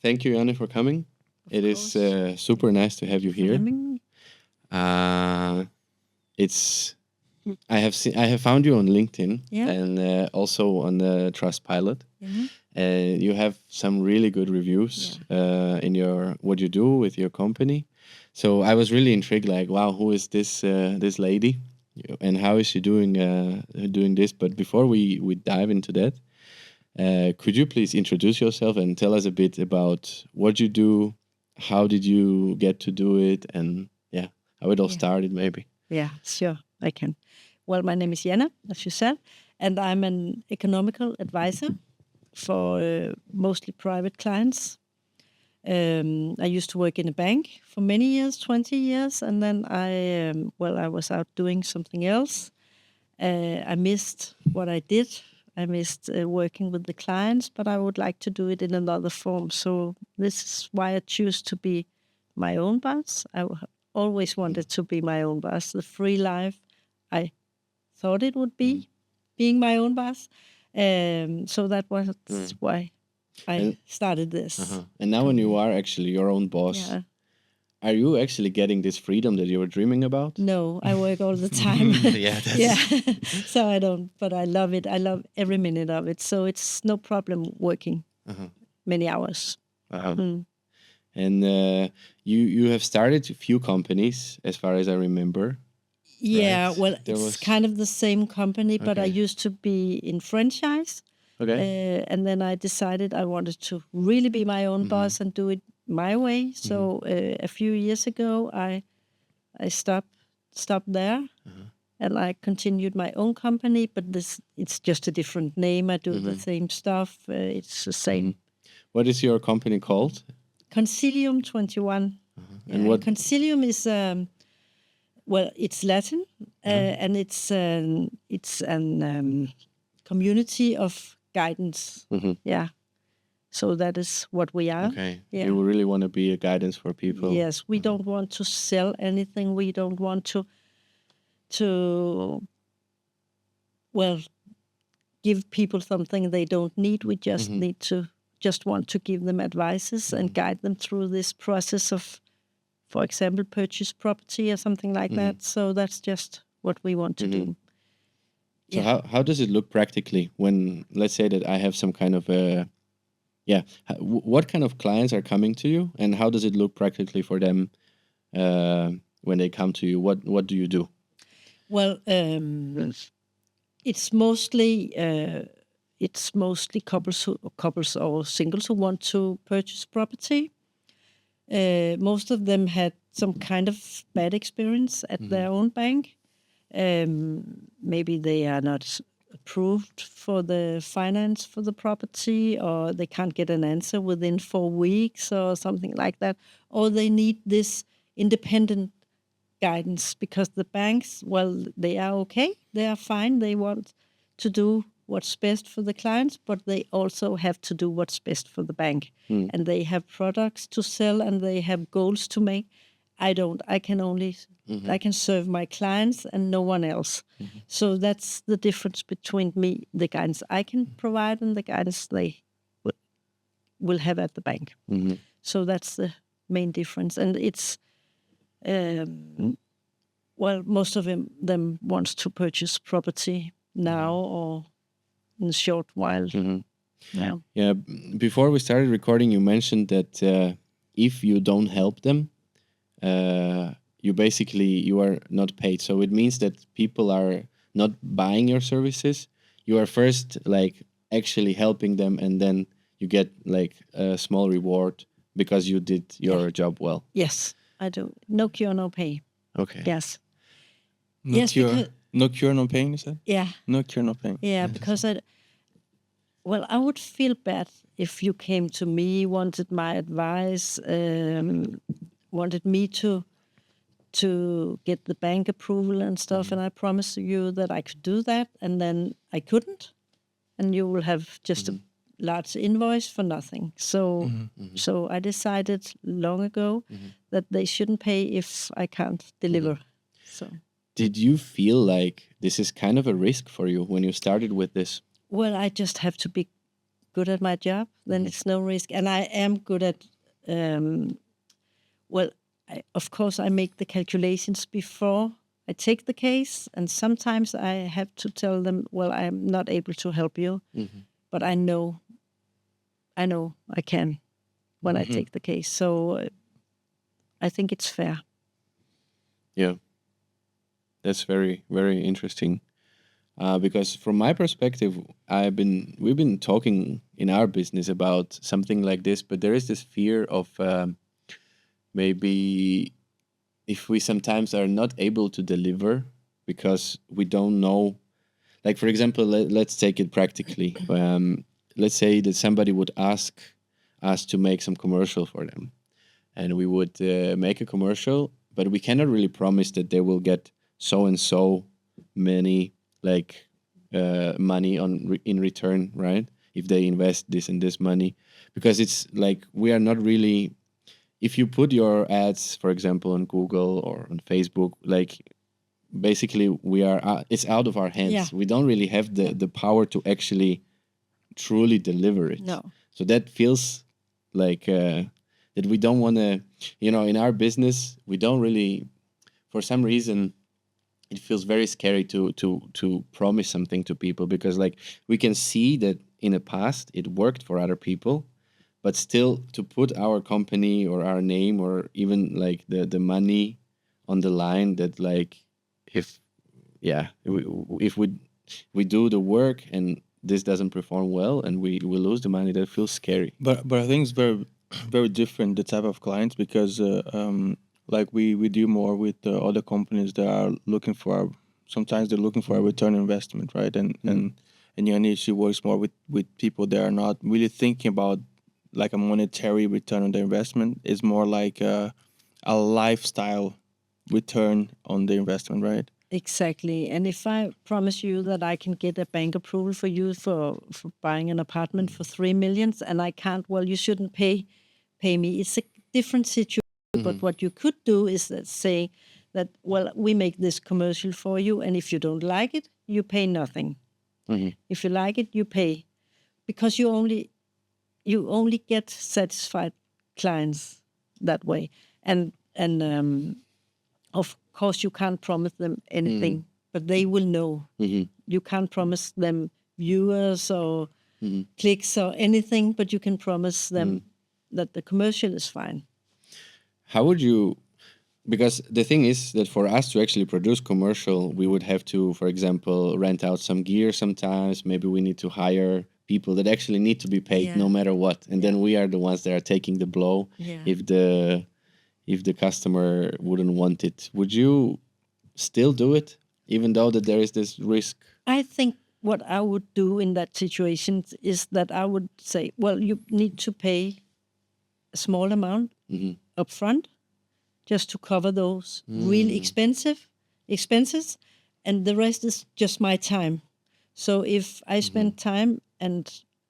Thank you, Janne, for coming. It is super nice to have you here. Uh, it's I have found you on LinkedIn and also on the Trustpilot. You have some really good reviews in your what you do with your company. So I was really intrigued, like, wow, who is this lady, and how is she doing this? But before we dive into that, could you please introduce yourself and tell us a bit about what you do? How did you get to do it? And how it all started, maybe. Yeah, sure, I can. Well, my name is Janne, as you said, and I'm an economical advisor for mostly private clients. I used to work in a bank for many years, 20 years, and then I was out doing something else. I missed what I did. I missed working with the clients, but I would like to do it in another form. So this is why I choose to be my own boss. Always wanted to be my own boss. The free life, I thought it would be being my own boss. So that was why I started this. And now when you are actually your own boss, are you actually getting this freedom that you were dreaming about? No, I work all the time. So I don't, but I love it. I love every minute of it. So it's no problem working many hours. And you have started a few companies, as far as I remember. Yeah, right? Well, it's kind of the same company, but I used to be in franchise. Okay. And then I decided I wanted to really be my own boss and do it my way. So a few years ago, I stopped there, and I continued my own company. But it's just a different name. I do the same stuff. It's the same. What is your company called? Konsilium 21. And what Konsilium is? Well, it's Latin, and it's an community of guidance. Yeah. So that is what we are. Okay. Yeah. You really want to be a guidance for people. Yes, we don't want to sell anything. We don't want to give people something they don't need. We just need to want to give them advices and guide them through this process of, for example, purchase property or something like that. So that's just what we want to do. So how does it look practically when, let's say that I have some kind of what kind of clients are coming to you, and how does it look practically for them when they come to you? What do you do? Well, it's mostly couples or singles who want to purchase property. Most of them had some kind of bad experience at their own bank. Maybe they are not approved for the finance for the property, or they can't get an answer within 4 weeks or something like that, or they need this independent guidance because the banks, well, they are okay, they are fine, they want to do what's best for the clients, but they also have to do what's best for the bank. And they have products to sell and they have goals to make. I don't. I can only I can serve my clients and no one else. So that's the difference between me, the guidance I can provide, and the guidance they will have at the bank. So that's the main difference. And it's most of them wants to purchase property now or in a short while. Yeah. Before we started recording, you mentioned that if you don't help them, you are not paid. So it means that people are not buying your services. You are first like actually helping them, and then you get like a small reward because you did your job well. Yes, I do. No cure, no pay. Okay. Yes. No cure, no pain, you said? Yeah. No cure, no pain. Yeah, because I would feel bad if you came to me, wanted my advice, wanted me to get the bank approval and stuff, and I promised you that I could do that, and then I couldn't, and you will have just a large invoice for nothing. So so I decided long ago that they shouldn't pay if I can't deliver. So did you feel like this is kind of a risk for you when you started with this? Well, I just have to be good at my job, then it's no risk. And I am good at, of course, I make the calculations before I take the case. And sometimes I have to tell them, well, I'm not able to help you, but I know I can when I take the case. So I think it's fair. Yeah. That's very, very interesting. Because from my perspective, we've been talking in our business about something like this, but there is this fear of maybe if we sometimes are not able to deliver because we don't know. Like, for example, let's take it practically. Let's say that somebody would ask us to make some commercial for them, and we would make a commercial, but we cannot really promise that they will get so and so many money in return, right? If they invest this and this money, because it's like we are not really. If you put your ads, for example, on Google or on Facebook, like basically we are it's out of our hands. Yeah. We don't really have the power to actually truly deliver it. No. So that feels like that we don't want to, in our business, we don't really, for some reason, it feels very scary to promise something to people, because like we can see that in the past it worked for other people, but still to put our company or our name or even like the money on the line, that like if we do the work and this doesn't perform well and we lose the money, that feels scary. But I think it's very very different, the type of clients, because like we do more with other companies that are looking for, sometimes they're looking for a return on investment, right? And Janne, she works more with people that are not really thinking about like a monetary return on their investment. It's more like a lifestyle return on the investment, right? Exactly. And if I promise you that I can get a bank approval for you for buying an apartment for 3 million and I can't, well, you shouldn't pay me. It's a different situation. But what you could do is say that, well, we make this commercial for you, and if you don't like it, you pay nothing. If you like it, you pay, because you only get satisfied clients that way. And of course, you can't promise them anything, but they will know. You can't promise them viewers or clicks or anything, but you can promise them that the commercial is fine. How would you, because the thing is that for us to actually produce commercial, we would have to, for example, rent out some gear sometimes. Maybe we need to hire people that actually need to be paid no matter what. And then we are the ones that are taking the blow if the customer wouldn't want it. Would you still do it, even though that there is this risk? I think what I would do in that situation is that I would say, well, you need to pay a small amount up front just to cover those really expenses, and the rest is just my time. So if I spend time and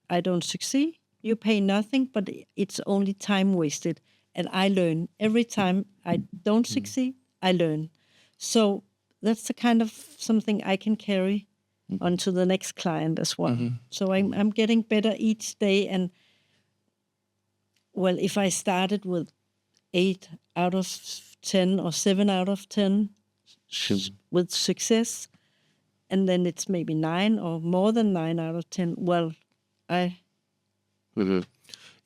I don't succeed, you pay nothing, but it's only time wasted. And I learn. Every time I don't succeed, I learn. So that's the kind of something I can carry on to the next client as well. So I'm getting better each day. And well, if I started with 8 out of 10 or 7 out of 10 with success, and then it's maybe 9 or more than 9 out of 10, well,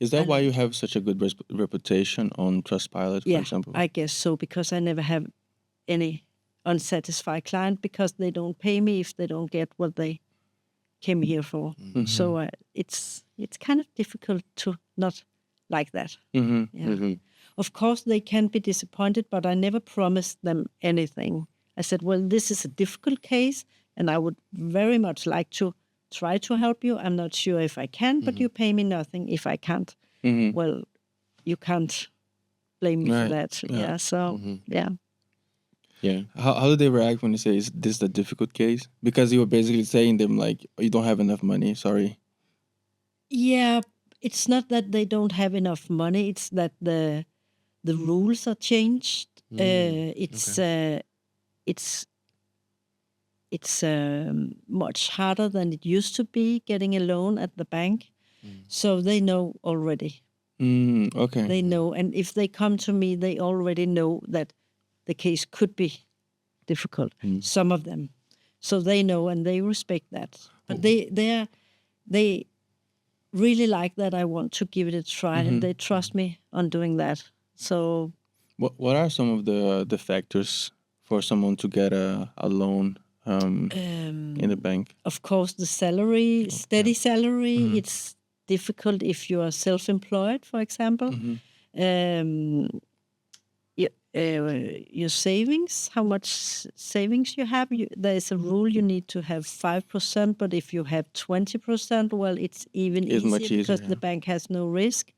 Is that why you have such a good reputation on Trustpilot, for example? I guess so, because I never have any unsatisfied client because they don't pay me if they don't get what they came here for. So it's kind of difficult to not like that. Of course, they can be disappointed, but I never promised them anything. I said, well, this is a difficult case, and I would very much like to try to help you. I'm not sure if I can, but you pay me nothing. If I can't, well, you can't blame me for that. Yeah. So, Yeah. How do they react when you say, is this a difficult case? Because you were basically saying them like, you don't have enough money, sorry. Yeah, it's not that they don't have enough money. It's that the rules are changed. It's much harder than it used to be getting a loan at the bank. So they know already. Okay. They know, and if they come to me, they already know that the case could be difficult. Some of them, so they know and they respect that. But they really like that I want to give it a try, and they trust me on doing that. So, what are some of the factors for someone to get a loan in the bank? of course, the salary, steady salary. It's difficult if you are self-employed, for example. Your savings, how much savings you have. There is a rule you need to have 5%, but if you have 20%, well, it's even It's much easier because easier, the bank has no risk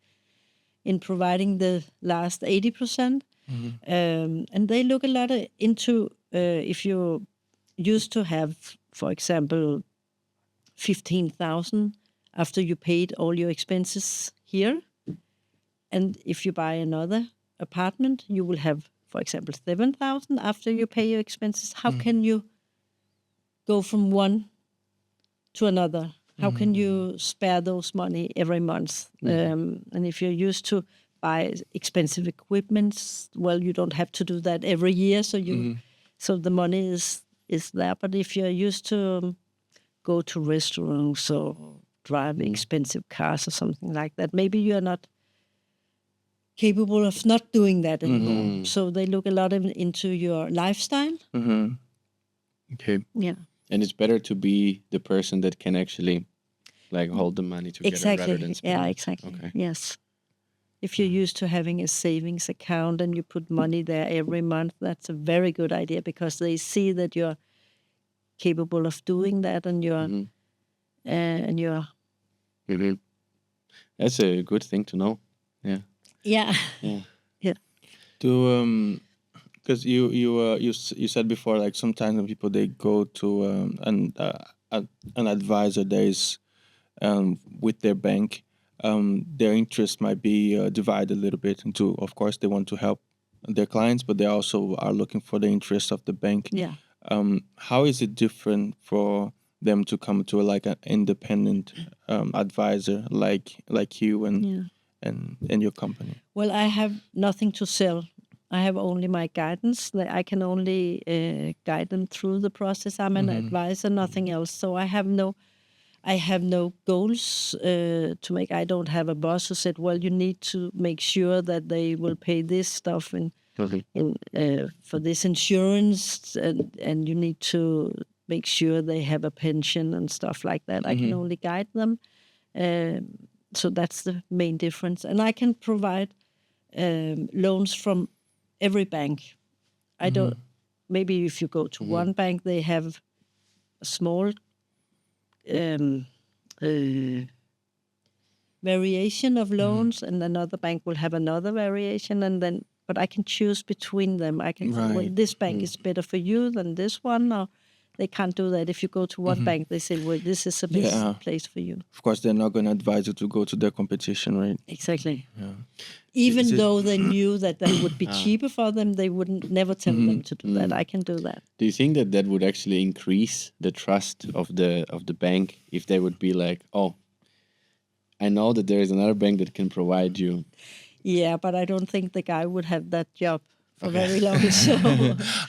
in providing the last 80%. And they look a lot into if you used to have, for example, 15,000 after you paid all your expenses here, and if you buy another apartment, you will have, for example, 7,000 after you pay your expenses. How can you go from one to another? How can you spare those money every month? And if you're used to buy expensive equipment, well, you don't have to do that every year. So so the money is there. But if you're used to go to restaurants or drive expensive cars or something like that, maybe you are not capable of not doing that anymore. So they look a lot into your lifestyle. Okay. Yeah. And it's better to be the person that can actually like hold the money together rather than spend Yeah, it. exactly. Okay. Yes. If you're used to having a savings account and you put money there every month, that's a very good idea because they see that you're capable of doing that and you're That's a good thing to know. Yeah. yeah. Yeah. Yeah. Because you said before, like sometimes when people they go to an advisor that is with their bank, their interest might be divided a little bit into. Of course, they want to help their clients, but they also are looking for the interest of the bank. Yeah. How is it different for them to come to like an independent advisor like you and your company? Well, I have nothing to sell. I have only my guidance. I can only guide them through the process. I'm an advisor, nothing else. So I have no goals to make. I don't have a boss who said, "Well, you need to make sure that they will pay this stuff for this insurance, and you need to make sure they have a pension and stuff like that." I can only guide them. So that's the main difference. And I can provide loans from every bank. I don't. Maybe if you go to one bank, they have a small variation of loans, and another bank will have another variation, and then. But I can choose between them. I can say, well, this bank is better for you than this one. Or they can't do that. If you go to one bank, they say, well, this is the best place for you. Of course, they're not going to advise you to go to their competition, right? Exactly. Yeah. Even though they knew that would be cheaper for them, they wouldn't never tell them to do that. I can do that. Do you think that would actually increase the trust of the bank if they would be like, oh, I know that there is another bank that can provide you? Yeah, but I don't think the guy would have that job for very long. So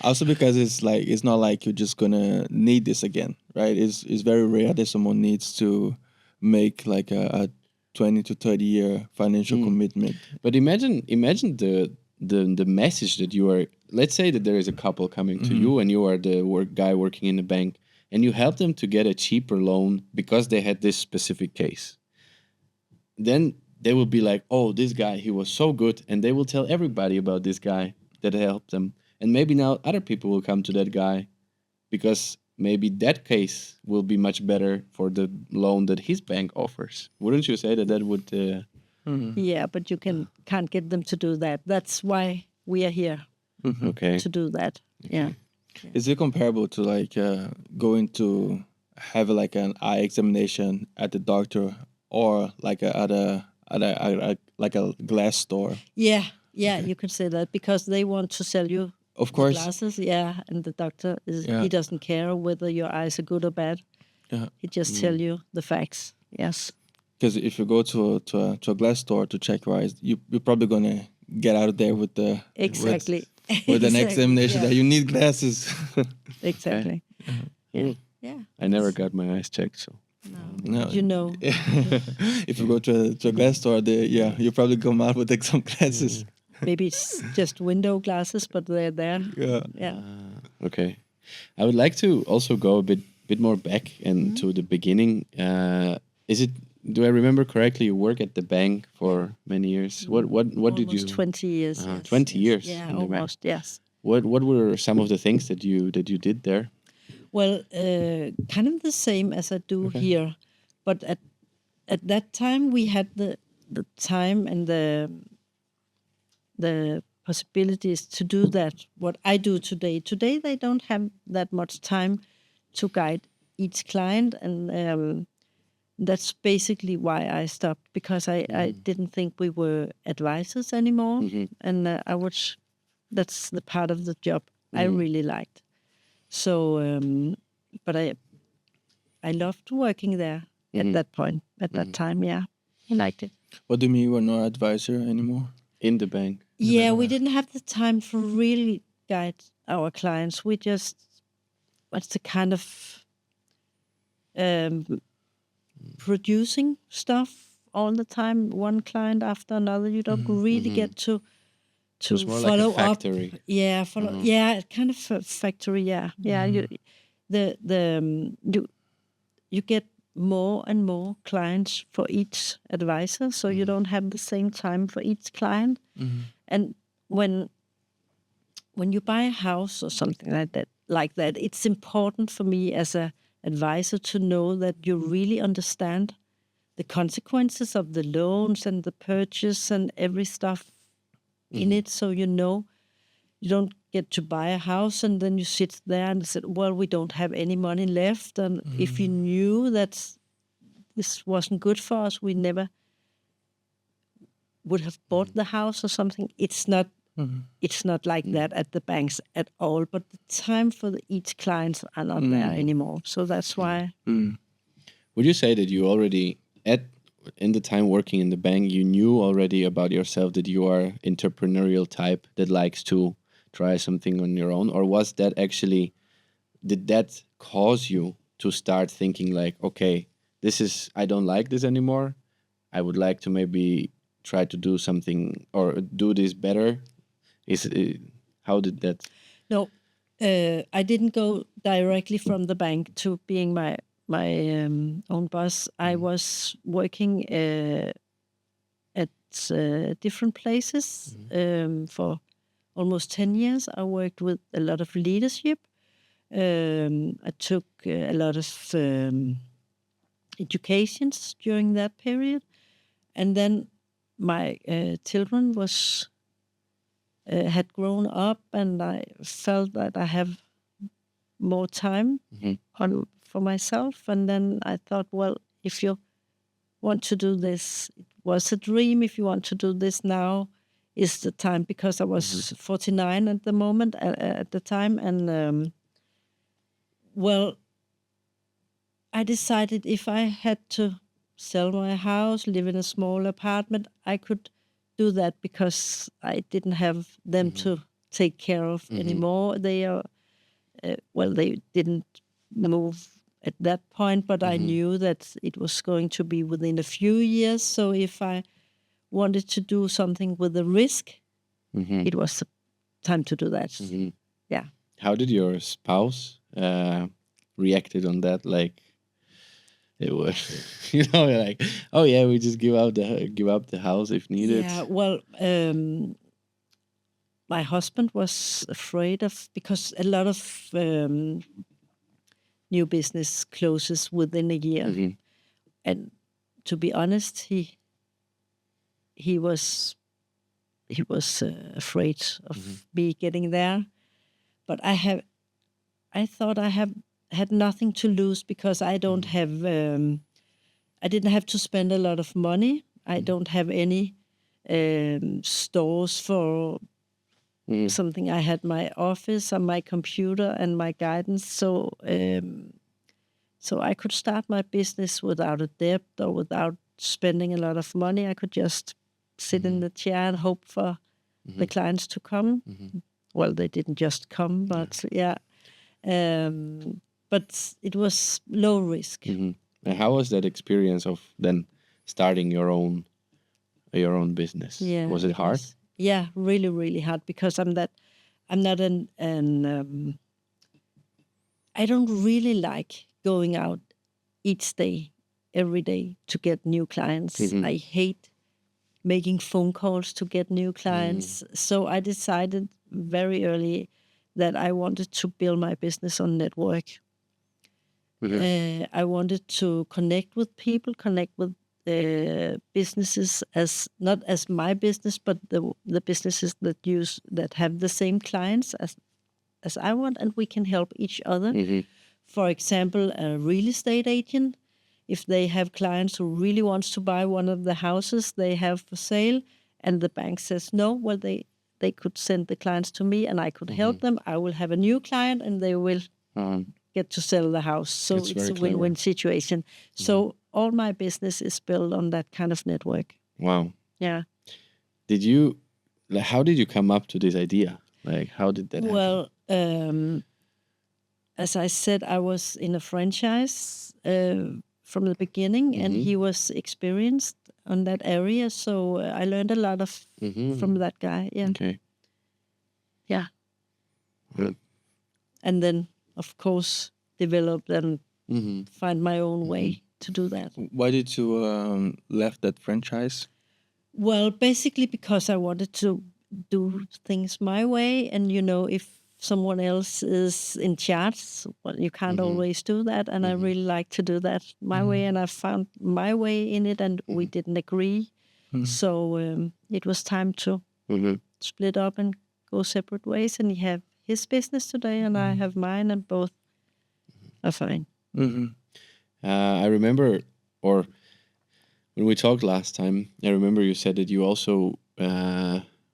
also because it's not like you're just gonna need this again, right? It's very rare that someone needs to make like a 20 to 30 year financial commitment. But imagine the message that you are. Let's say that there is a couple coming to you and you are the guy working in the bank, and you help them to get a cheaper loan because they had this specific case. Then they will be like, oh, this guy, he was so good. And they will tell everybody about this guy that helped them. And maybe now other people will come to that guy because maybe that case will be much better for the loan that his bank offers. Wouldn't you say that would... Yeah, but you can't get them to do that. That's why we are here to do that. Yeah. Is it comparable to like going to have like an eye examination at the doctor or like at a glass store? Yeah, you could say that because they want to sell you of course glasses. Yeah, and the doctor he doesn't care whether your eyes are good or bad. He just tell you the facts. Yes. because if you go to a glass store to check your eyes, you're probably gonna get out of there with the exactly with an examination that you need glasses. Exactly. Yeah. Yeah. I never got my eyes checked, so. No, You know. if you go to a glass store, you probably come out with some glasses. Maybe it's just window glasses, but they're there. Yeah. Okay. I would like to also go a bit more back and to the beginning. Do I remember correctly? You work at the bank for many years. What did you? Almost 20 years. Yes, 20 years. Yeah, in the bank. almost. Yes. What were some of the things that you did there? Well, kind of the same as I do here, but at that time we had the time and the possibilities to do that. What I do today. Today they don't have that much time to guide each client, and that's basically why I stopped, because I didn't think we were advisors anymore, and that's the part of the job I really liked. So, but I loved working there at that point, at that time. Yeah, I liked it. What do you mean you were not advisor anymore? In the bank. Yeah, we didn't have the time to really guide our clients. We just what's the kind of producing stuff all the time, one client after another. You don't really get to It's more follow like a factory. up. Yeah, yeah, kind of a factory. Yeah. You get more and more clients for each advisor, so you don't have the same time for each client. And when you buy a house or something like that, it's important for me as a advisor to know that you really understand the consequences of the loans and the purchase and every stuff in it. So you don't get to buy a house and then you sit there and say, well, we don't have any money left. And if you knew that this wasn't good for us, we never would have bought the house or something. It's not like that at the banks at all. But the time for each clients are not there anymore. So that's why. Would you say that you already, in the time working in the bank, you knew already about yourself that you are entrepreneurial type that likes to try something on your own? Or was that actually, did that cause you to start thinking like, okay, I don't like this anymore. I would like to maybe try to do something or do this better. How did that? No, I didn't go directly from the bank to being my own boss. I was working at different places for almost 10 years. I worked with a lot of leadership. I took a lot of educations during that period. And then my children had grown up, and I felt that I have more time for myself. And then I thought, well, if you want to do this, it was a dream. If you want to do this now, is the time, because I was 49 at the moment, at the time. And, well, I decided if I had to sell my house, live in a small apartment, I could do that, because I didn't have them to take care of anymore. They are, they didn't move at that point, but I knew that it was going to be within a few years. So if I wanted to do something with a risk, it was the time to do that. Yeah. How did your spouse reacted on that? Like, it was, like, oh yeah, we just give up the house if needed. Yeah, well, my husband was afraid because a lot of new business closes within a year, and to be honest, he was afraid of me getting there, but I thought I had nothing to lose, because I don't have, I didn't have to spend a lot of money. I don't have any stores for something. I had my office and my computer and my guidance. So I could start my business without a debt or without spending a lot of money. I could just sit in the chair and hope for the clients to come. Well, they didn't just come, but but it was low risk. And how was that experience of then starting your own business? Yeah, Was it hard? Yeah, really, really hard, because I'm not I don't really like going out each day, every day to get new clients. I hate making phone calls to get new clients. So I decided very early that I wanted to build my business on network. I wanted to connect with people, connect with businesses as not as my business, but the businesses that have the same clients as I want, and we can help each other. For example, a real estate agent, if they have clients who really wants to buy one of the houses they have for sale, and the bank says no, well, they could send the clients to me, and I could help them. I will have a new client, and they will get to sell the house. So it's a win-win situation. So all my business is built on that kind of network. Wow. Yeah. How did you come up to this idea? Like, how did that happen? Well, as I said, I was in a franchise from the beginning, and he was experienced on that area. So I learned a lot from that guy. Yeah. Okay. Yeah. Good. And then, of course, develop and find my own way to do that. Why did you left that franchise? Well, basically because I wanted to do things my way, and if someone else is in charge, well, you can't always do that, and I really like to do that my way, and I found my way in it, and we didn't agree, so it was time to split up and go separate ways, and he have his business today, and I have mine, and both are fine. I remember, or when we talked last time, I remember you said that you also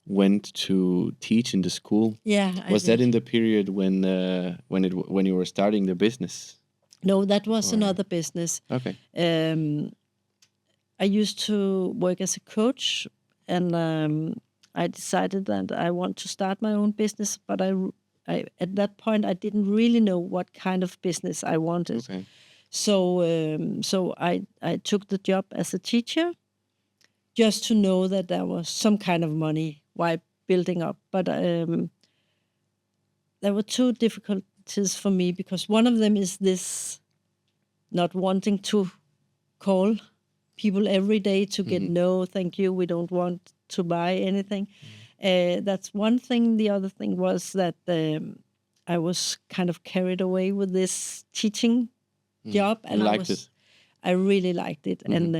went to teach in the school. Yeah. Was that in the period when you were starting the business? No, that was another business. Okay. I used to work as a coach, and I decided that I want to start my own business, but I at that point I didn't really know what kind of business I wanted. Okay. So I took the job as a teacher, just to know that there was some kind of money while building up. But there were two difficulties for me, because one of them is this not wanting to call people every day to get no, thank you, we don't want to buy anything. That's one thing. The other thing was that I was kind of carried away with this teaching job, and I really liked it, and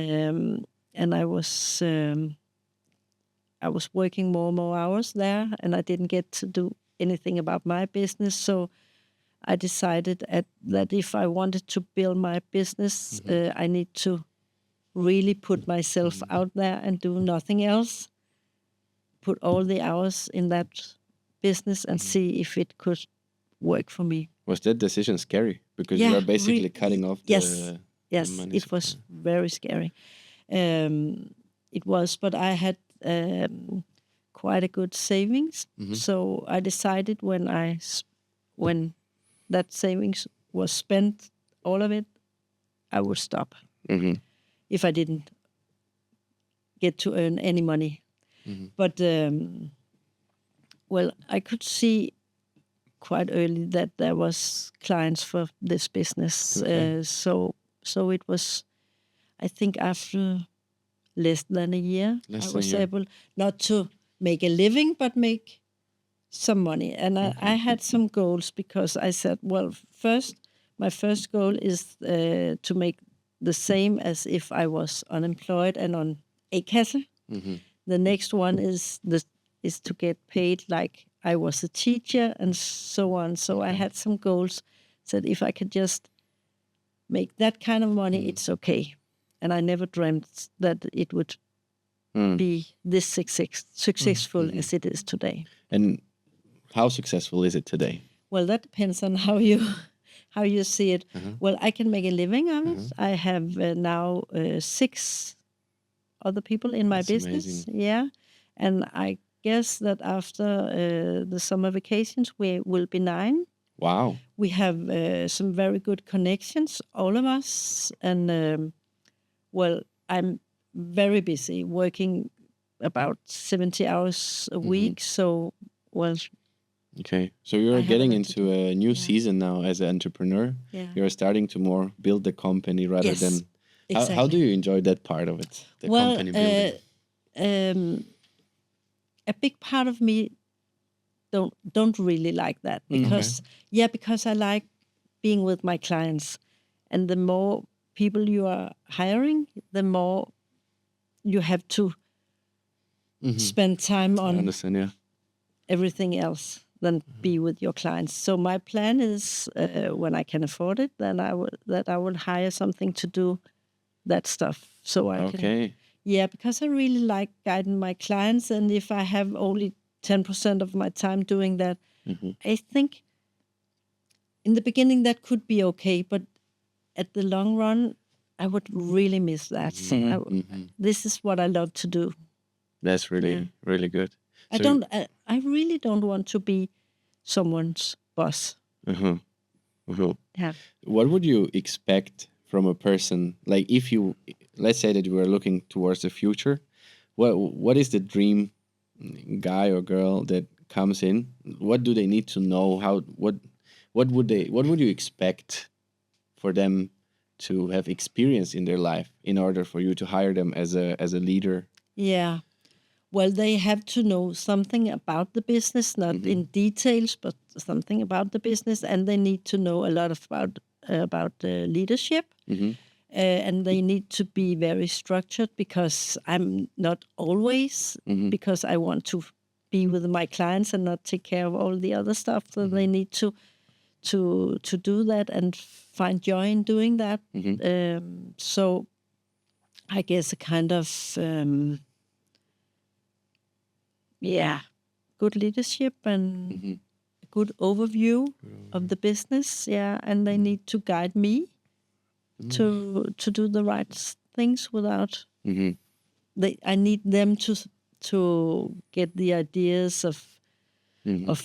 I was working more and more hours there, and I didn't get to do anything about my business. So I decided that if I wanted to build my business, I need to really put myself out there and do nothing else. Put all the hours in that business and see if it could work for me. Was that decision scary? Because you are basically cutting off the money. It was very scary. It was, but I had quite a good savings. So I decided when that savings was spent, all of it, I would stop. If I didn't get to earn any money. But, well, I could see quite early that there was clients for this business. Okay. So it was, I think after less than a year, I was able not to make a living, but make some money. And I had some goals, because I said, well, my first goal is to make the same as if I was unemployed and on A-kasse. The next one is to get paid like I was a teacher, and so on. So I had some goals. Said if I could just make that kind of money, it's okay. And I never dreamt that it would be this successful as it is today. And how successful is it today? Well, that depends on how you see it. Well, I can make a living of it. I have now 6 other people in my That's business. amazing. Yeah, and I guess that after the summer vacations, we will be 9. Wow. We have some very good connections, all of us, and well, I'm very busy working about 70 hours a week. So, well, okay. So you're I have a getting lot to into a new Yeah. season now as an entrepreneur. Yeah. You're starting to more build the company rather Yes, than. How do exactly. you enjoy that part of it? The Well, company building. A big part of me don't really like that because because I like being with my clients, and the more people you are hiring, the more you have to spend time I on understand. Yeah. everything else than be with your clients. So my plan is when I can afford it, then I will hire something to do that stuff. So I can. Okay. Yeah, because I really like guiding my clients, and if I have only 10% of my time doing that, I think in the beginning that could be okay, but at the long run, I would really miss that. This is what I love to do. That's really good. I really don't want to be someone's boss. Yeah. What would you expect from a person? Like, if you, let's say that you were looking towards the future, what is the dream guy or girl that comes in? What do they need to know? What would you expect for them to have experience in their life in order for you to hire them as a leader? Yeah. Well, they have to know something about the business, not in details, but something about the business, and they need to know a lot about leadership, and they need to be very structured because I'm not always because I want to be with my clients and not take care of all the other stuff. So they need to do that and find joy in doing that. So I guess a kind of good leadership and a good overview of the business. Yeah, and they need to guide me to do the right things without. I need them to get the ideas of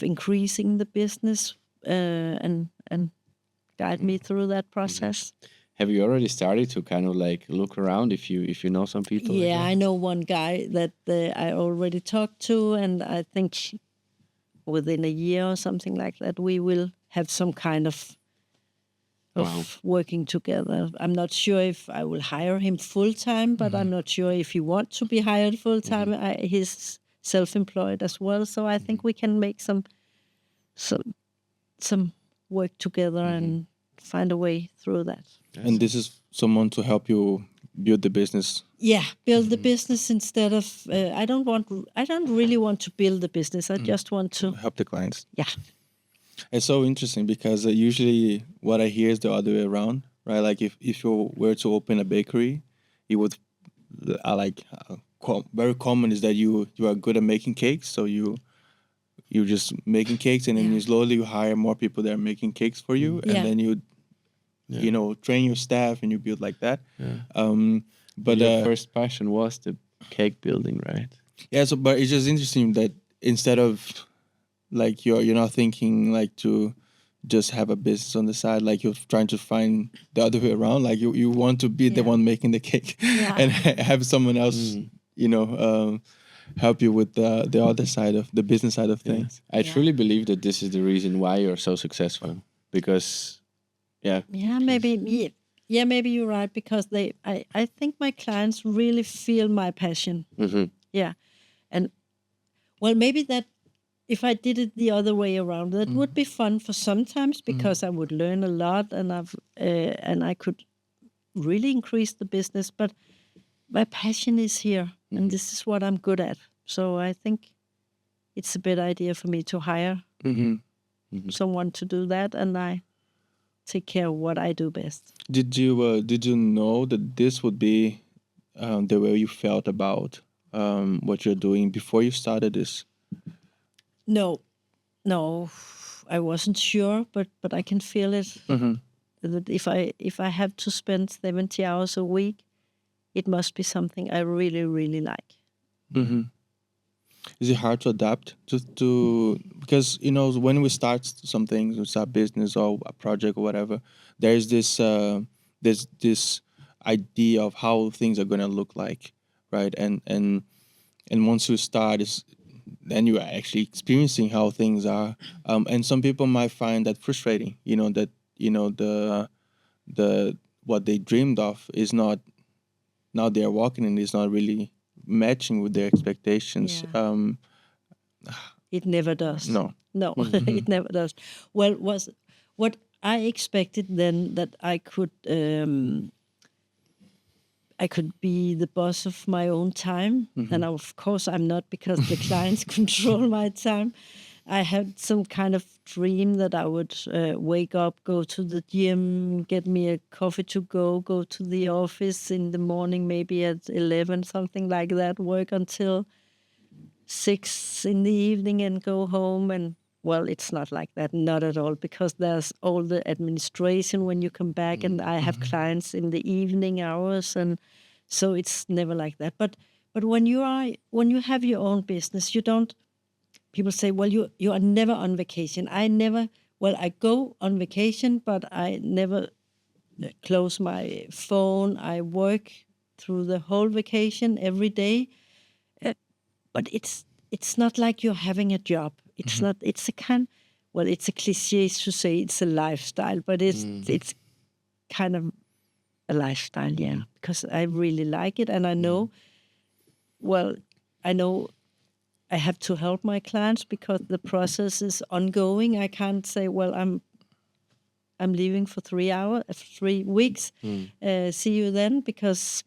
increasing the business and guide me through that process. Have you already started to kind of like look around if you know some people? Yeah, like I know one guy that I already talked to, and I think within a year or something like that, we will have some kind of working together. I'm not sure if I will hire him full time, but I'm not sure if he wants to be hired full time. He's self-employed as well, so I think we can make some work together and find a way through that. And this is someone to help you build the business. Yeah, build the business instead of. I don't really want to build the business. I just want to help the clients. Yeah. It's so interesting because usually what I hear is the other way around, right? Like if you were to open a bakery, you would very common is that you are good at making cakes, so you're just making cakes, and then you slowly hire more people that are making cakes for you, and then you train your staff and you build like that. But your first passion was the cake building, right? Yeah. So, but it's just interesting that instead of like you're not thinking like to just have a business on the side, like you're trying to find the other way around. Like you want to be the one making the cake and have someone else, help you with the other side of the business side of things. I truly believe that this is the reason why you're so successful, because maybe you're right, because I think my clients really feel my passion. And well, maybe that if I did it the other way around, that would be fun for sometimes, because I would learn a lot, and I could really increase the business. But my passion is here, and this is what I'm good at. So I think it's a bad idea for me to hire someone to do that, and I take care of what I do best. Did you know that this would be the way you felt about what you're doing before you started this? No, I wasn't sure, but I can feel it. That if I have to spend 70 hours a week, it must be something I really, really like. Mm-hmm. Is it hard to adapt to because when we start something, we start business or a project or whatever, there's this idea of how things are gonna look like, right? And once you start, then you are actually experiencing how things are. And some people might find that frustrating. That the what they dreamed of is not, now they're walking and it's not really matching with their expectations. Yeah. It never does. No. No, it never does. Well, was what I expected then that I could be the boss of my own time, and of course I'm not, because the clients control my time. I had some kind of dream that I would wake up, go to the gym, get me a coffee to go to the office in the morning, maybe at 11, something like that, work until 6 in the evening and go home. And well, it's not like that, not at all, because there's all the administration when you come back, and I have clients in the evening hours, and so it's never like that. But when you have your own business, you don't. People say, well, you are never on vacation. I never. Well, I go on vacation, but I never close my phone. I work through the whole vacation every day. But it's not like you're having a job. It's not. It's a kind. Well, it's a cliche to say it's a lifestyle, but it's kind of a lifestyle, yeah. Because I really like it, and I know. Well, I know I have to help my clients because the process is ongoing. I can't say, well, I'm leaving for 3 weeks. See you then, because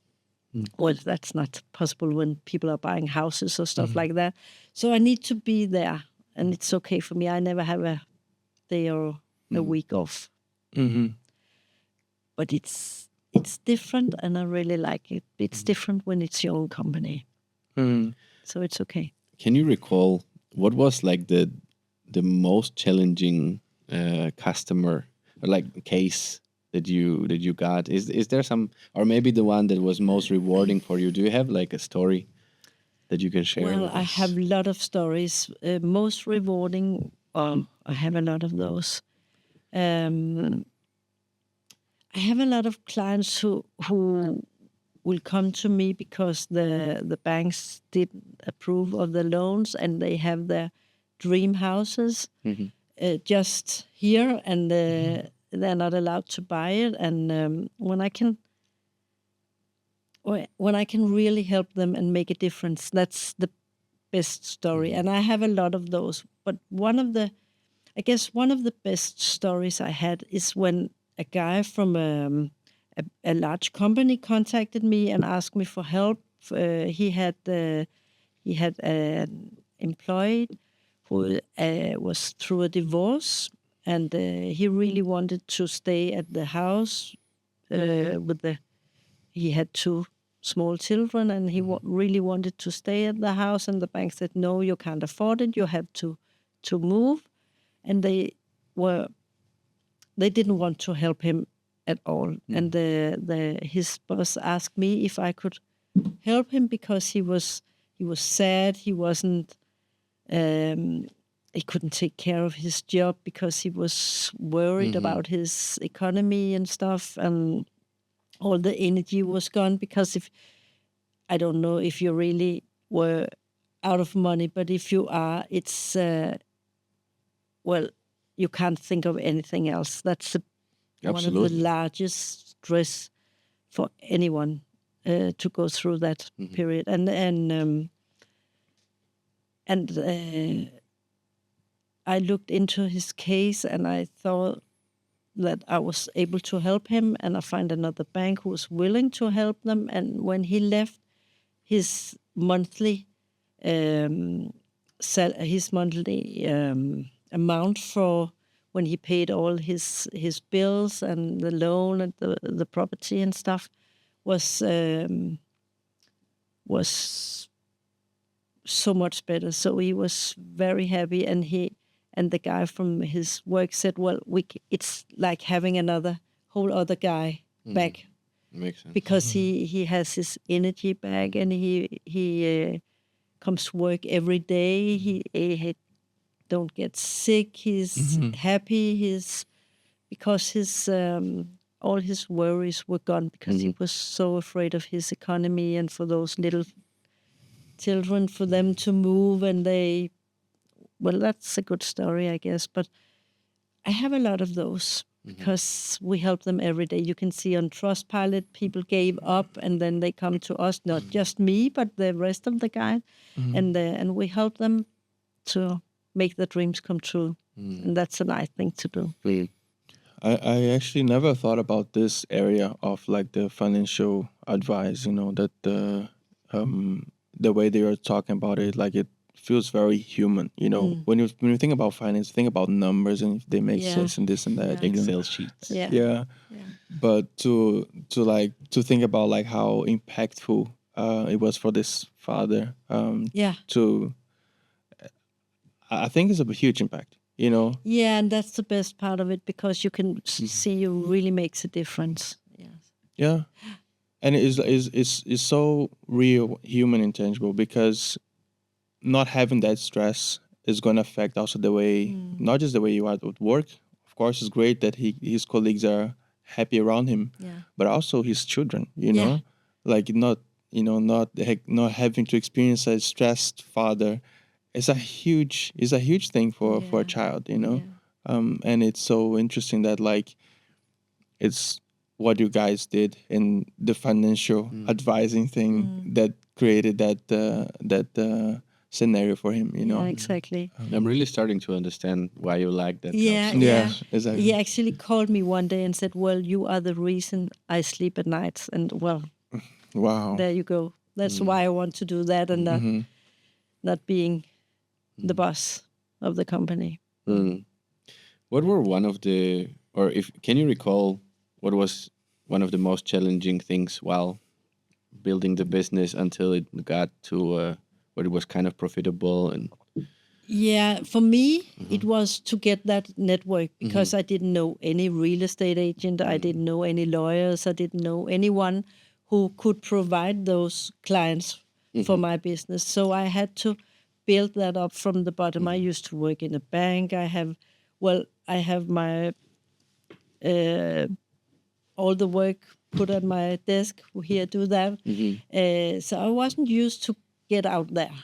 well, that's not possible when people are buying houses or stuff like that. So I need to be there, and it's okay for me. I never have a day or a week off. But it's different, and I really like it. It's different when it's your own company. So it's okay. Can you recall what was like the most challenging customer or like case that you got? Is there some, or maybe the one that was most rewarding for you? Do you have like a story that you can share? Well, with I us? have a lot of stories. Most rewarding, I have a lot of those. I have a lot of clients who will come to me because the banks didn't approve of the loans, and they have their dream houses just here, and they're not allowed to buy it. And when I can really help them and make a difference, that's the best story. And I have a lot of those. But one of the best stories I had is when a guy from a large company contacted me and asked me for help. He had an employee who was through a divorce, and he really wanted to stay at the house he had 2 small children, and he really wanted to stay at the house, and the bank said, no, you can't afford it, you have to move. And they didn't want to help him at all. And his boss asked me if I could help him, because he was sad. He wasn't he couldn't take care of his job because he was worried about his economy and stuff, and all the energy was gone. Because I don't know if you really were out of money, but if you are, it's well, you can't think of anything else. That's one of the largest stress for anyone to go through that period. And I looked into his case, and I thought that I was able to help him, and I found another bank who was willing to help them. And when he left, his monthly amount for when he paid all his bills and the loan and the property and stuff was so much better. So he was very happy, and the guy from his work said, well, it's like having another whole other guy back Makes sense. Because he has his energy back, and he comes to work every day. He don't get sick. He's happy. Because his all his worries were gone, because he was so afraid of his economy, and for those little children, for them to move, and that's a good story, I guess. But I have a lot of those, because we help them every day. You can see on Trustpilot, people gave up, and then they come to us, not just me, but the rest of the guys, and we help them to make their dreams come true. And that's a nice thing to do. I actually never thought about this area of like the financial advice, that the way they are talking about it, like it feels very human, when you think about finance, think about numbers and if they make sense and this and that. Excel sheets. Yeah. But to think about like how impactful it was for this father I think it's a huge impact. Yeah, and that's the best part of it, because you can see it really makes a difference. Yeah, and it's so real, human, intangible, because not having that stress is going to affect also the way, not just the way you are at work. Of course, it's great that his colleagues are happy around him, but also his children. Like not having to experience a stressed father. It's a huge thing for a child, and it's so interesting that like it's what you guys did in the financial advising thing that created that scenario for him, Yeah, exactly. I'm really starting to understand why you like that. Yeah, exactly. He actually called me one day and said, "Well, you are the reason I sleep at night," and Wow, there you go. That's why I want to do that, and not being the boss of the company. What were can you recall what was one of the most challenging things while building the business until it got to where it was kind of profitable? And yeah, for me, it was to get that network, because I didn't know any real estate agent. I didn't know any lawyers. I didn't know anyone who could provide those clients for my business. So I had to build that up from the bottom. I used to work in a bank. I have my all the work put on my desk. Here, do that. So I wasn't used to get out there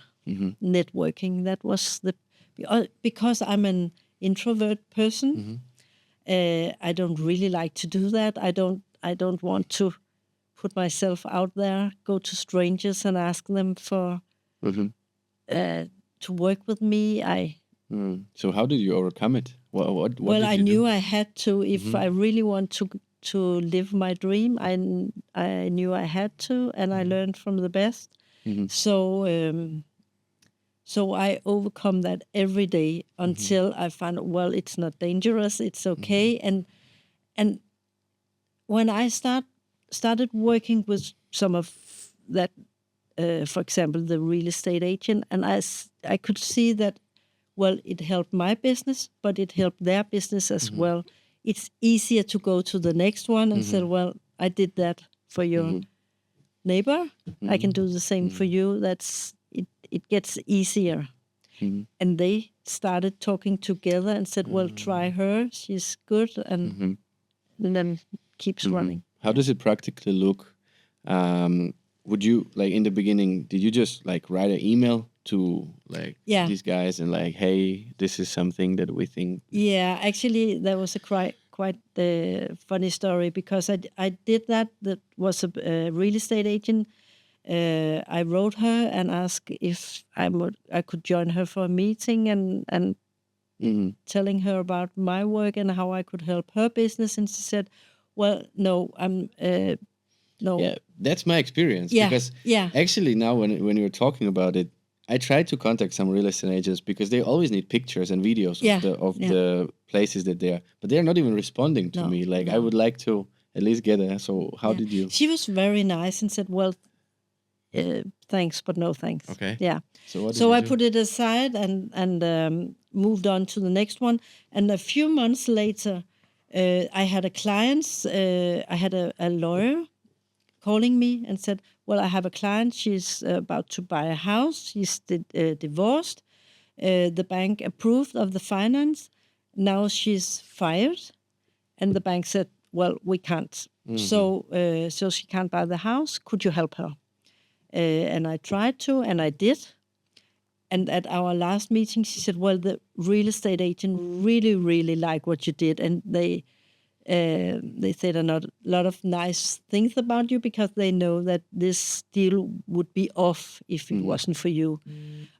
networking. That was because I'm an introvert person. I don't really like to do that. I don't want to put myself out there, go to strangers and ask them for to work with me. So how did you overcome it? What did I you knew do? I had to. If I really want to live my dream, I knew I had to, and I learned from the best. So I overcome that every day until I found, well, it's not dangerous, it's okay. And when I started working with some of that, for example, the real estate agent, and I could see that, well, it helped my business, but it helped their business as well. It's easier to go to the next one and say, well, I did that for your neighbor. I can do the same for you. It gets easier. And they started talking together and said, well, try her. She's good. And then keeps running. How does it practically look? Would you, like in the beginning, did you just like write an email to like these guys and like, hey, this is something that we think? Yeah, actually, there was a quite funny story, because I did that. That was a real estate agent. I wrote her and asked if I could join her for a meeting and telling her about my work and how I could help her business. And she said, well, no, no. Yeah, that's my experience. Because actually now when you're talking about it, I try to contact some real estate agents because they always need pictures and videos of the places that they are, but they're not even responding to me. Like I would like to at least get it. So how did you? She was very nice and said, well, thanks, but no thanks. Okay. Yeah. So what did So you I do? put it aside and moved on to the next one. And a few months later, I had a client. I had a lawyer calling me and said, well, I have a client. She's about to buy a house. She's divorced. The bank approved of the finance. Now she's fired. And the bank said, well, we can't. So she can't buy the house. Could you help her? And I tried to, and I did. And at our last meeting, she said, well, the real estate agent really, really liked what you did. And they said a lot of nice things about you because they know that this deal would be off if it wasn't for you.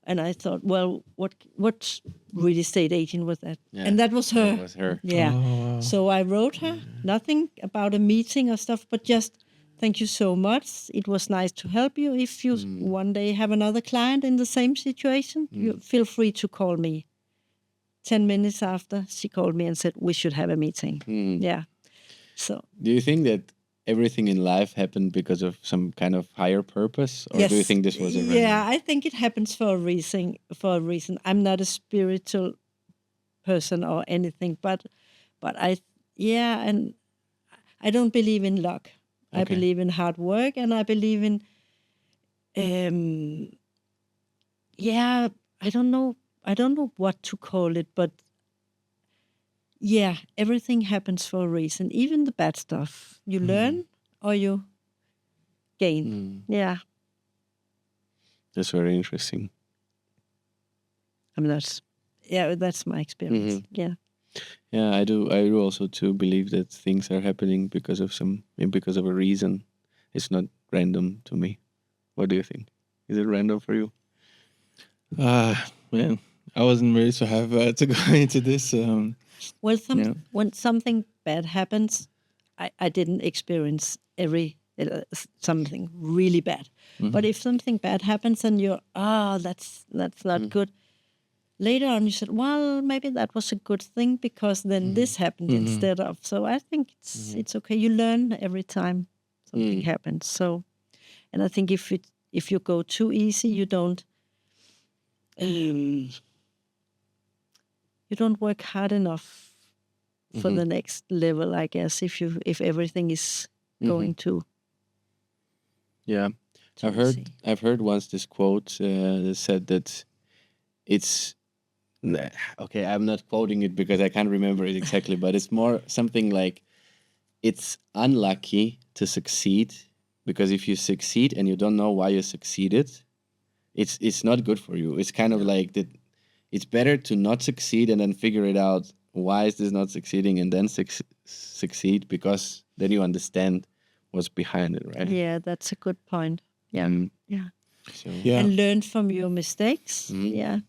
And I thought, well, what real estate agent was that? Yeah. And that was her. That was her. Yeah. Oh, wow. So I wrote her nothing about a meeting or stuff, but just thank you so much. It was nice to help you. If you one day have another client in the same situation, you feel free to call me. 10 minutes after, she called me and said, we should have a meeting. Yeah. So, do you think that everything in life happened because of some kind of higher purpose? Or yes. do you think this was a random? Yeah, I think it happens for a reason. I'm not a spiritual person or anything, but and I don't believe in luck. Okay. I believe in hard work, and I believe in, I don't know what to call it, but yeah, everything happens for a reason. Even the bad stuff. You learn or you gain. Yeah. That's very interesting. That's my experience. Yeah. Yeah, I do also too believe that things are happening because of a reason. It's not random to me. What do you think? Is it random for you? Man, I wasn't ready to have to go into this. Well, when something bad happens, I didn't experience something really bad. But if something bad happens and you're, that's not good. Later on, you said, well, maybe that was a good thing because then this happened instead of. So I think it's okay. You learn every time something happens. So, and I think if you go too easy, you don't work hard enough for the next level, I guess, if everything is going to. Yeah. I've heard once this quote that said that it's, okay, I'm not quoting it because I can't remember it exactly, but it's more something like it's unlucky to succeed because if you succeed and you don't know why you succeeded, it's not good for you. It's kind of like that. It's better to not succeed and then figure it out. Why is this not succeeding? And then succeed, because then you understand what's behind it, right? Yeah, that's a good point. Yeah, yeah. So, and learn from your mistakes. Yeah.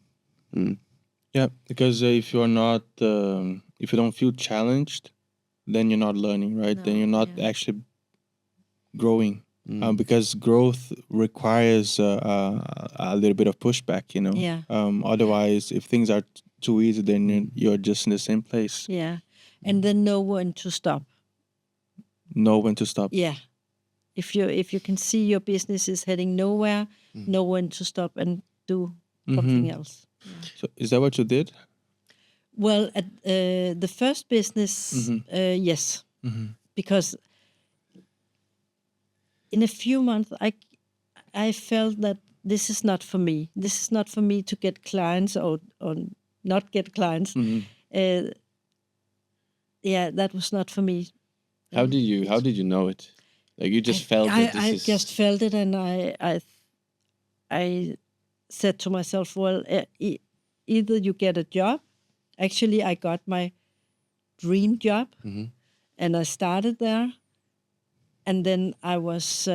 Yeah, because if you're not, if you don't feel challenged, then you're not learning, right? Then you're not actually growing. Because growth requires a little bit of pushback, you know. Yeah. Otherwise, if things are too easy, then you're just in the same place. Yeah, and then know when to stop. Know when to stop. Yeah, if you can see your business is heading nowhere, know when to stop and do something else. Yeah. So, is that what you did? Well, at the first business, yes, because in a few months, I felt that this is not for me. This is not for me to get clients or not get clients. Yeah, that was not for me. How did you know it? Like you just felt it. I just felt it, and I said to myself, well, either you get a job. Actually, I got my dream job, and I started there. And then I was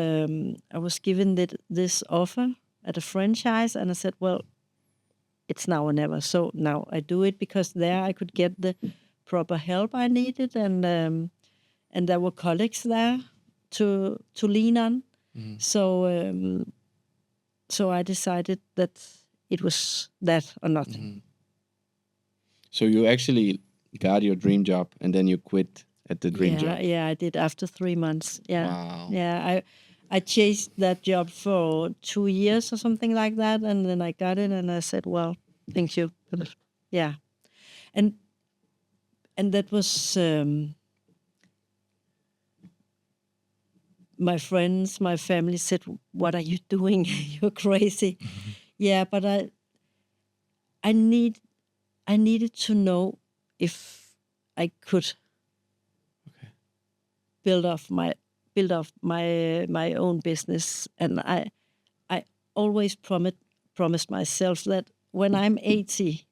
given this offer at a franchise, and I said, well, it's now or never. So now I do it because there I could get the proper help I needed, and there were colleagues there to lean on. So I decided that it was that or nothing. So you actually got your dream job, and then you quit at the dream job. Yeah, I did after 3 months. Yeah. Wow. Yeah, I chased that job for 2 years or something like that, and then I got it, and I said, well, thank you. Yeah. And that was my friends, my family said, "What are you doing? You're crazy." Yeah, but I needed to know if I could build off my own business, and I always promised myself that when I'm 80,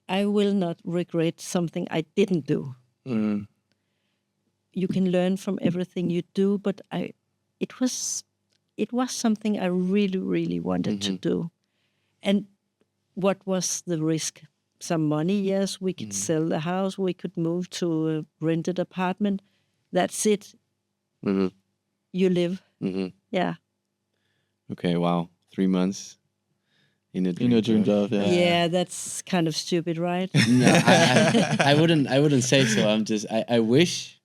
I will not regret something I didn't do. You can learn from everything you do, but it was something I really, really wanted to do. And what was the risk? Some money, yes. We could sell the house. We could move to a rented apartment. That's it. You live. Yeah. Okay, wow. 3 months in a dream job. Yeah, that's kind of stupid, right? No, I wouldn't say so. I wish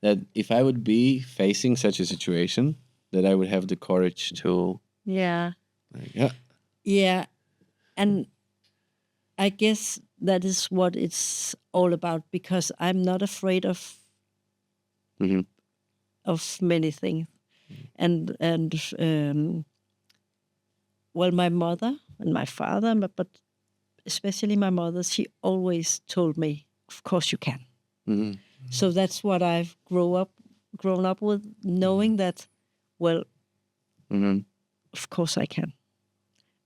that if I would be facing such a situation, that I would have the courage to. Yeah. Yeah. Yeah, and I guess that is what it's all about, because I'm not afraid of many things, and well, my mother and my father, but especially my mother, she always told me, "Of course you can." So that's what I've grown up with, knowing that, well, of course I can.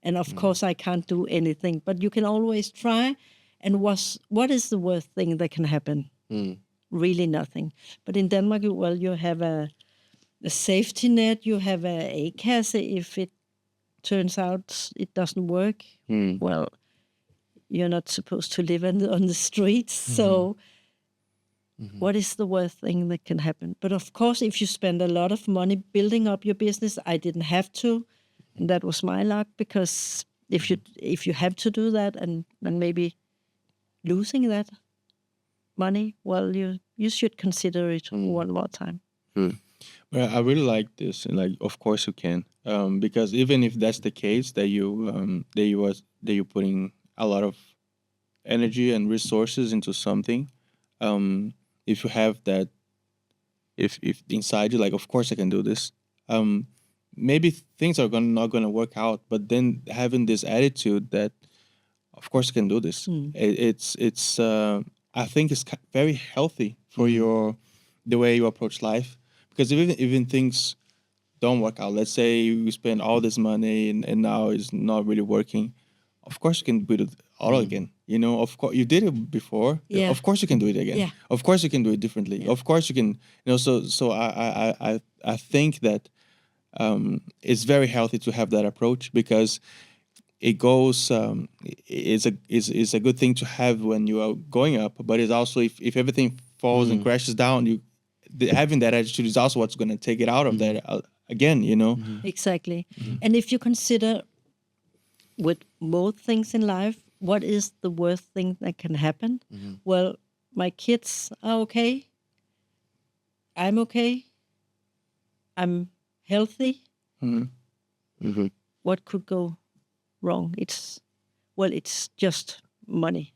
And of course I can't do anything, but you can always try. And what is the worst thing that can happen? Really nothing. But in Denmark, well, you have a safety net, you have a kasse. If it turns out it doesn't work, well, you're not supposed to live on the streets. So what is the worst thing that can happen? But of course, if you spend a lot of money building up your business, I didn't have to. And that was my luck, because if you have to do that and maybe losing that money, well, you should consider it one more time. Well, I really like this, and like, of course you can, because even if that's the case, that you're putting a lot of energy and resources into something, if you have that, if inside you, like, of course I can do this, maybe things are not gonna work out, but then having this attitude that, of course you can do this, it's I think it's very healthy for the way you approach life, because even things don't work out. Let's say you spend all this money and now it's not really working. Of course you can do it all again. You know, of course you did it before. Yeah. Of course you can do it again. Yeah. Of course you can do it differently. Yeah. Of course you can. You know, so I think that it's very healthy to have that approach, because it goes is a good thing to have when you are going up, but it's also if everything falls and crashes down, having that attitude is also what's going to take it out of that again, you know. Exactly. And if you consider with most things in life, what is the worst thing that can happen? Well, my kids are okay, I'm okay, I'm healthy. What could go wrong? It's just money.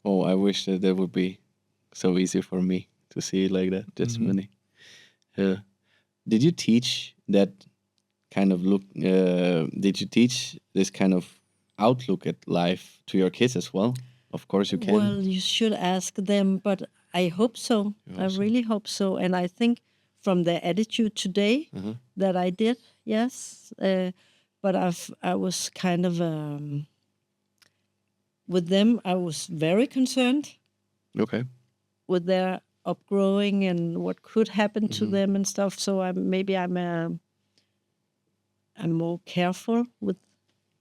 Oh, I wish that would be so easy for me to see it like that. Just money. Did you teach that kind of look? Did you teach this kind of outlook at life to your kids as well? Of course you can. Well, you should ask them, but I hope so. I really hope so. And I think from their attitude today that I did, yes. But I was kind of with them. I was very concerned. Okay. With their upgrowing and what could happen to them and stuff. So I'm more careful with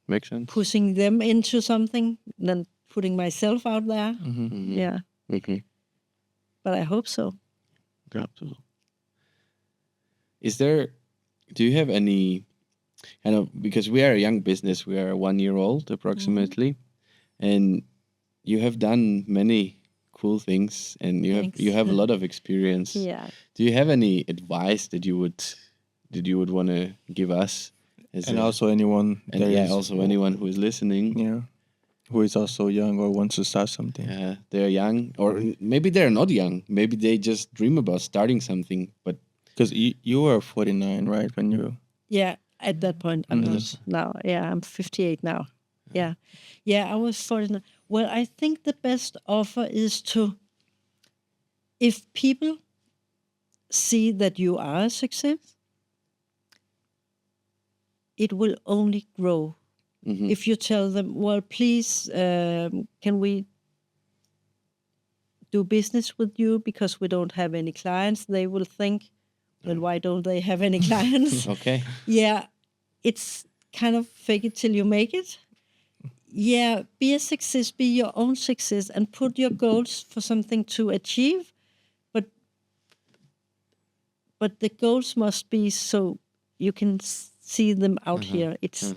Makes sense. pushing them into something than putting myself out there. Yeah. Okay. But I hope so. Absolutely. Do you have any kind of, because we are a young business, we are 1 year old approximately, and you have done many cool things, and you have a lot of experience. Yeah. Do you have any advice that you would want to give us? Also anyone anyone who is listening. Yeah. Who is also young or wants to start something. They're young, or maybe they're not young. Maybe they just dream about starting something, but Because you were 49, right? When you... Yeah, at that point I was. Now, yeah, I'm 58 now. Yeah. I was 49. Well, I think the best offer is if people see that you are a success, it will only grow. If you tell them, well, please, can we do business with you because we don't have any clients, they will think, well, why don't they have any clients? Okay. Yeah, it's kind of fake it till you make it. Yeah, be a success, be your own success, and put your goals for something to achieve. But the goals must be so you can see them out here. It's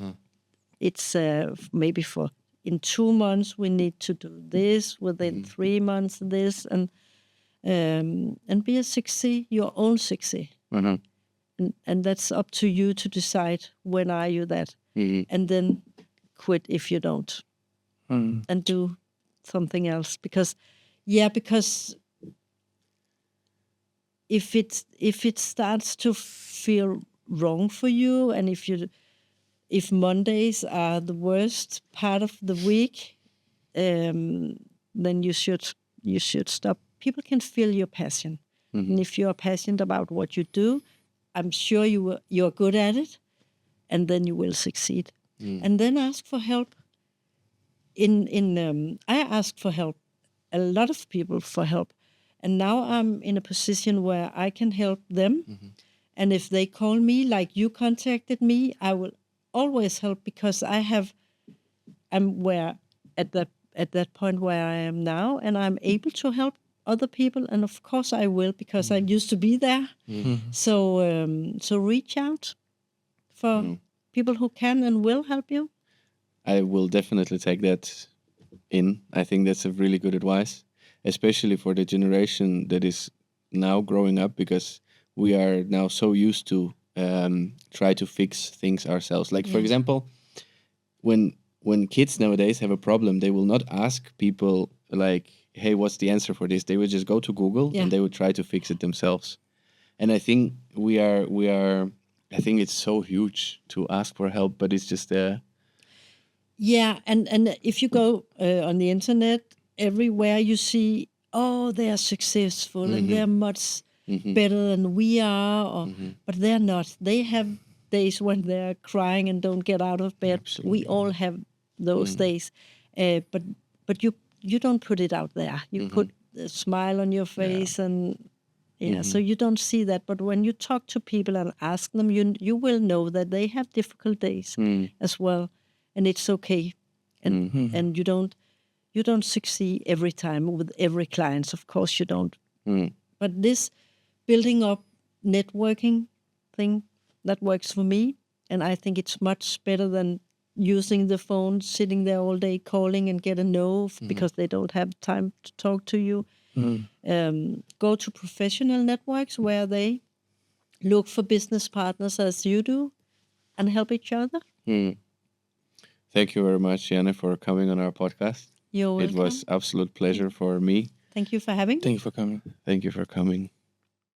maybe for in 2 months we need to do this, within 3 months this, and be a success, your own success. And that's up to you to decide when are you that, and then quit if you don't, and do something else. Because if it starts to feel wrong for you, and if Mondays are the worst part of the week, then you should stop. People can feel your passion, and if you are passionate about what you do, I'm sure you're good at it, and then you will succeed. And then ask for help. I asked for help, a lot of people for help, and now I'm in a position where I can help them. And if they call me, like you contacted me, I will always help, because I'm where at that point where I am now, and I'm able to help other people, and of course I will, because I used to be there. So reach out for people who can and will help you. I will definitely take that in. I think that's a really good advice, especially for the generation that is now growing up, because we are now so used to try to fix things ourselves. Like, for example, when kids nowadays have a problem, they will not ask people like, hey, what's the answer for this? They would just go to Google and they would try to fix it themselves. And I think I think it's so huge to ask for help, but it's just Yeah, and if you go on the internet, everywhere you see, oh, they are successful and they're much better than we are, but they're not. They have days when they're crying and don't get out of bed. Absolutely. We all have those days, but you don't put it out there. You put a smile on your face, and so you don't see that. But when you talk to people and ask them, you will know that they have difficult days as well. And it's okay, and you don't succeed every time with every client. Of course you don't. But this building up networking thing, that works for me, and I think it's much better than using the phone, sitting there all day calling and get a no because they don't have time to talk to you. Go to professional networks where they look for business partners as you do, and help each other. Thank you very much, Janne, for coming on our podcast. You're welcome. It was absolute pleasure for me. Thank you for having me. Thank you for coming. Thank you for coming.